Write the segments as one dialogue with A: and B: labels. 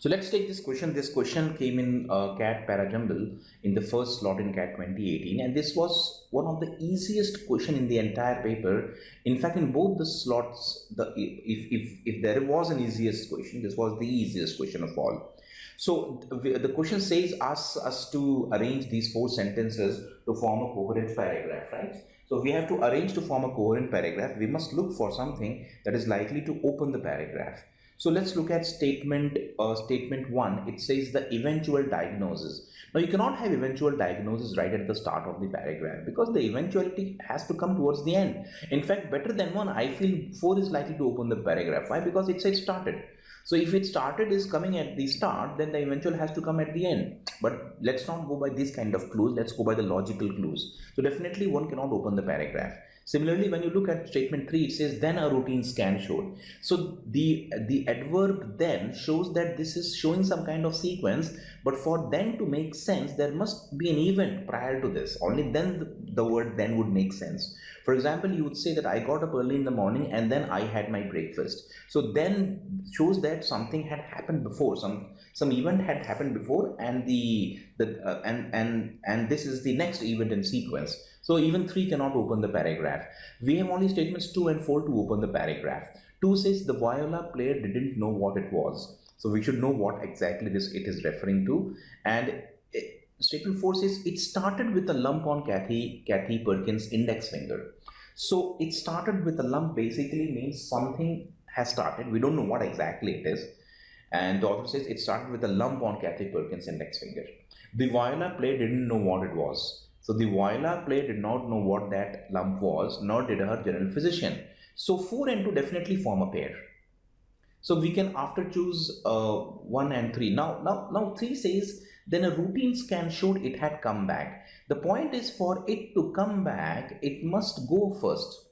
A: So let's take this question. This question came in CAT Parajumble in the first slot in CAT 2018, and this was one of the easiest question in the entire paper. In fact, in both the slots, if there was an easiest question, this was the easiest question of all. So the question says asks us to arrange these four sentences to form a coherent paragraph, right? So we have to arrange to form a coherent paragraph. We must look for something that is likely to open the paragraph. So let's look at statement one. It says the eventual diagnosis. Now you cannot have eventual diagnosis right at the start of the paragraph because the eventuality has to come towards the end. In fact, better than one, I feel four is likely to open the paragraph. Why? Because it says started. So if it started is coming at the start, then the eventual has to come at the end. But let's not go by this kind of clues. Let's go by the logical clues. So definitely one cannot open the paragraph. Similarly, when you look at statement 3, it says then a routine scan showed. So the adverb then shows that this is showing some kind of sequence, but for then to make sense, there must be an event prior to this. Only then the word then would make sense. For example, you would say that I got up early in the morning and then I had my breakfast. So then shows that something had happened before, some event had happened before, and and this is the next event in sequence. So even 3 cannot open the paragraph. We have only statements 2 and 4 to open the paragraph. 2 says the viola player didn't know what it was. So we should know what exactly it is referring to. And statement 4 says it started with a lump on Kathy Perkins' index finger. So it started with a lump basically means something has started. We don't know what exactly it is. And the author says it started with a lump on Kathy Perkins' index finger. The viola player didn't know what it was. So the viola player did not know what that lump was, nor did her general physician. So 4 and 2 definitely form a pair. So we can after choose 1 and 3. Now 3 says then a routine scan showed it had come back. The point is for it to come back, it must go first.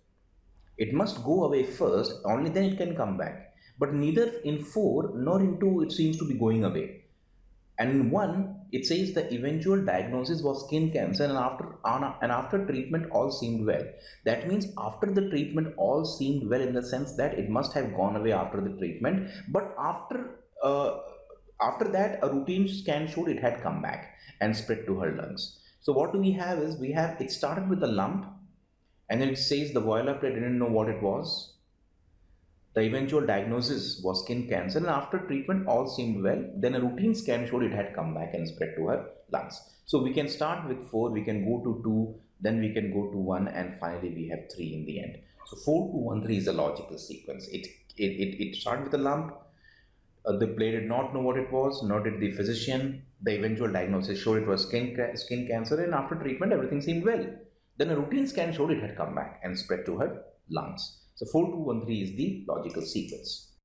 A: It must go away first, only then it can come back. But neither in 4 nor in 2 it seems to be going away. And in 1, it says the eventual diagnosis was skin cancer, and after treatment all seemed well. That means after the treatment all seemed well in the sense that it must have gone away after the treatment. But after that, a routine scan showed it had come back and spread to her lungs. So what do we have is it started with a lump, and then it says the viola player didn't know what it was. The eventual diagnosis was skin cancer, and after treatment all seemed well. Then a routine scan showed it had come back and spread to her lungs. So we can start with 4, we can go to 2, then we can go to 1, and finally we have 3 in the end. So 4, 2, 1, 3 is a logical sequence. It started with a lump. The player did not know what it was, nor did the physician. The eventual diagnosis showed it was skin cancer, and after treatment everything seemed well. Then a routine scan showed it had come back and spread to her lungs. So 4, 2, 1, 3 is the logical sequence.